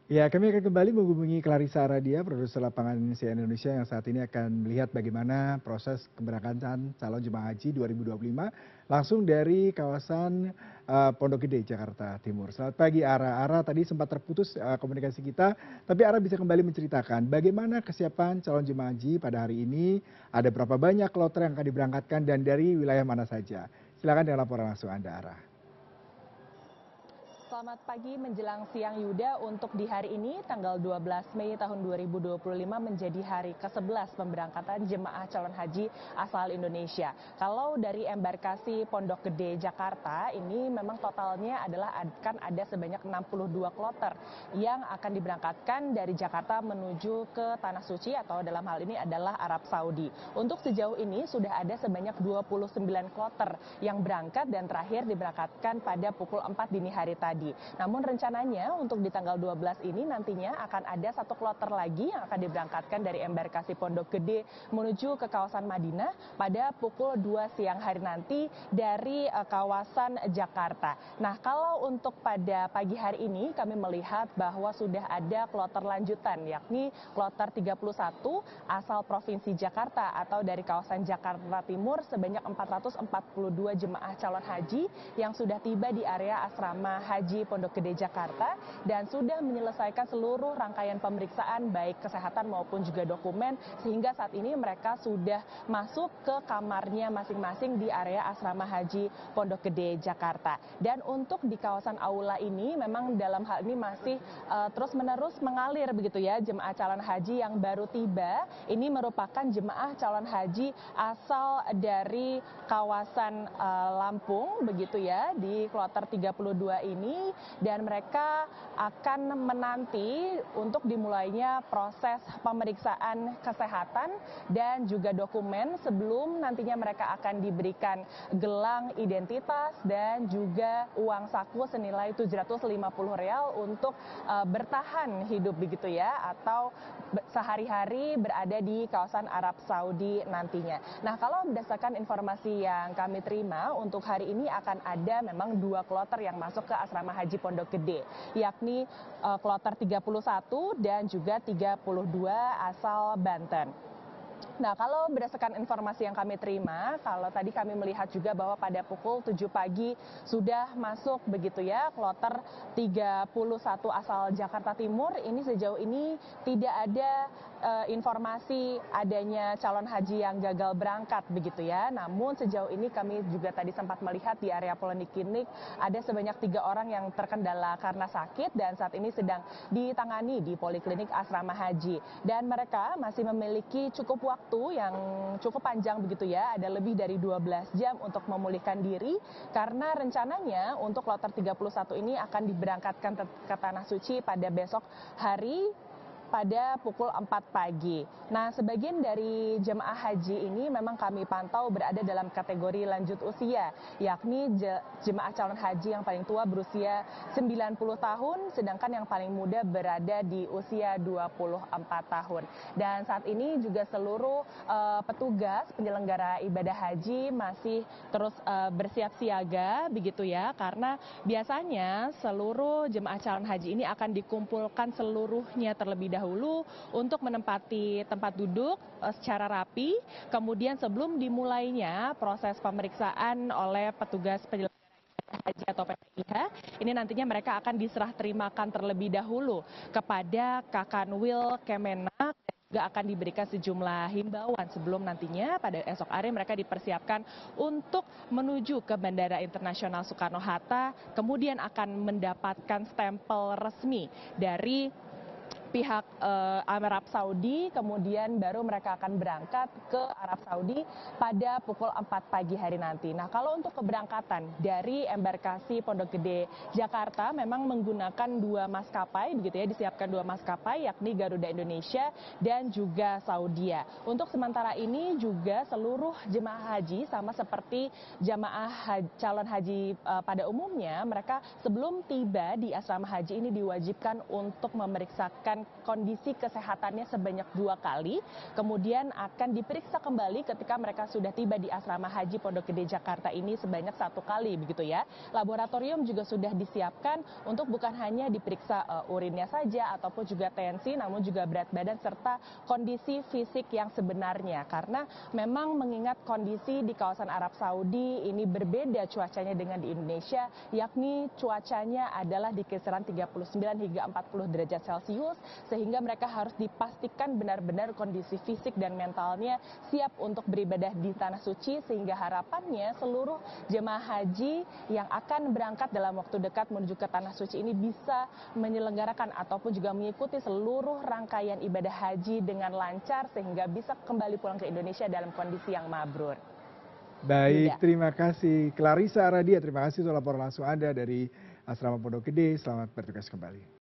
Ya, kami akan kembali menghubungi Clarissa Aradia, produser lapangan CNN Indonesia yang saat ini akan melihat bagaimana proses keberangkatan calon jemaah haji 2025 langsung dari kawasan Pondok Gede, Jakarta Timur. Selamat pagi Ara. Ara tadi sempat terputus komunikasi kita, tapi Ara bisa kembali menceritakan bagaimana kesiapan calon jemaah haji pada hari ini, ada berapa banyak kloter yang akan diberangkatkan dan dari wilayah mana saja. Silakan dengan laporan langsung Anda, Ara. Selamat pagi menjelang siang Yuda, untuk di hari ini tanggal 12 Mei tahun 2025 menjadi hari ke-11 pemberangkatan jemaah calon haji asal Indonesia. Kalau dari embarkasi Pondok Gede Jakarta ini memang totalnya adalah akan ada sebanyak 62 kloter yang akan diberangkatkan dari Jakarta menuju ke Tanah Suci atau dalam hal ini adalah Arab Saudi. Untuk sejauh ini sudah ada sebanyak 29 kloter yang berangkat dan terakhir diberangkatkan pada pukul 4 dini hari tadi. Namun rencananya untuk di tanggal 12 ini nantinya akan ada satu kloter lagi yang akan diberangkatkan dari embarkasi Pondok Gede menuju ke kawasan Madinah pada pukul 2 siang hari nanti dari kawasan Jakarta. Nah, kalau untuk pada pagi hari ini kami melihat bahwa sudah ada kloter lanjutan yakni kloter 31 asal Provinsi Jakarta atau dari kawasan Jakarta Timur sebanyak 442 jemaah calon haji yang sudah tiba di area asrama haji Pondok Gede Jakarta dan sudah menyelesaikan seluruh rangkaian pemeriksaan baik kesehatan maupun juga dokumen sehingga saat ini mereka sudah masuk ke kamarnya masing-masing di area asrama haji Pondok Gede Jakarta. Dan untuk di kawasan aula ini memang dalam hal ini masih terus-menerus mengalir begitu ya jemaah calon haji yang baru tiba. Ini merupakan jemaah calon haji asal dari kawasan Lampung begitu ya di kloter 32 ini dan mereka akan menanti untuk dimulainya proses pemeriksaan kesehatan dan juga dokumen sebelum nantinya mereka akan diberikan gelang identitas dan juga uang saku senilai 750 real untuk bertahan hidup begitu ya atau sehari-hari berada di kawasan Arab Saudi nantinya. Nah, kalau berdasarkan informasi yang kami terima untuk hari ini akan ada memang dua kloter yang masuk ke asrama haji Pondok Gede, yakni kloter 31 dan juga 32 asal Banten. Nah, kalau berdasarkan informasi yang kami terima, kalau tadi kami melihat juga bahwa pada pukul 7 pagi sudah masuk begitu ya kloter 31 asal Jakarta Timur. Ini sejauh ini tidak ada informasi adanya calon haji yang gagal berangkat begitu ya. Namun sejauh ini kami juga tadi sempat melihat di area Poliklinik ada sebanyak 3 orang yang terkendala karena sakit dan saat ini sedang ditangani di Poliklinik Asrama Haji. Dan mereka masih memiliki cukup waktu yang cukup panjang begitu ya, ada lebih dari 12 jam untuk memulihkan diri karena rencananya untuk kloter 31 ini akan diberangkatkan ke Tanah Suci pada besok hari pada pukul 4 pagi. Nah, sebagian dari jemaah haji ini memang kami pantau berada dalam kategori lanjut usia, yakni jemaah calon haji yang paling tua berusia 90 tahun, sedangkan yang paling muda berada di usia 24 tahun. Dan saat ini juga seluruh petugas penyelenggara ibadah haji masih terus bersiap siaga begitu ya, karena biasanya seluruh jemaah calon haji ini akan dikumpulkan seluruhnya terlebih dahulu untuk menempati tempat duduk secara rapi. Kemudian sebelum dimulainya proses pemeriksaan oleh petugas penyelenggara haji atau PPIH, ini nantinya mereka akan diserah terimakan terlebih dahulu kepada Kakanwil Kemenak dan juga akan diberikan sejumlah himbauan sebelum nantinya pada esok hari mereka dipersiapkan untuk menuju ke Bandara Internasional Soekarno-Hatta, kemudian akan mendapatkan stempel resmi dari pihak Arab Saudi, kemudian baru mereka akan berangkat ke Arab Saudi pada pukul 4 pagi hari nanti. Nah, kalau untuk keberangkatan dari embarkasi Pondok Gede Jakarta memang menggunakan dua maskapai begitu ya, disiapkan dua maskapai yakni Garuda Indonesia dan juga Saudia. Untuk sementara ini juga seluruh jemaah haji sama seperti jemaah calon haji pada umumnya, mereka sebelum tiba di asrama haji ini diwajibkan untuk memeriksakan kondisi kesehatannya sebanyak 2 kali, kemudian akan diperiksa kembali ketika mereka sudah tiba di asrama haji Pondok Gede Jakarta ini sebanyak 1 kali begitu ya. Laboratorium juga sudah disiapkan untuk bukan hanya diperiksa urinnya saja ataupun juga tensi, namun juga berat badan serta kondisi fisik yang sebenarnya. Karena memang mengingat kondisi di kawasan Arab Saudi ini berbeda cuacanya dengan di Indonesia, yakni cuacanya adalah di kisaran 39 hingga 40 derajat Celcius, sehingga mereka harus dipastikan benar-benar kondisi fisik dan mentalnya siap untuk beribadah di Tanah Suci, sehingga harapannya seluruh jemaah haji yang akan berangkat dalam waktu dekat menuju ke Tanah Suci ini bisa menyelenggarakan ataupun juga mengikuti seluruh rangkaian ibadah haji dengan lancar sehingga bisa kembali pulang ke Indonesia dalam kondisi yang mabrur. Baik, Yuda. terima kasih Clarissa Aradia, terima kasih untuk laporan langsung Anda dari Asrama Pondok Gede. Selamat bertugas kembali.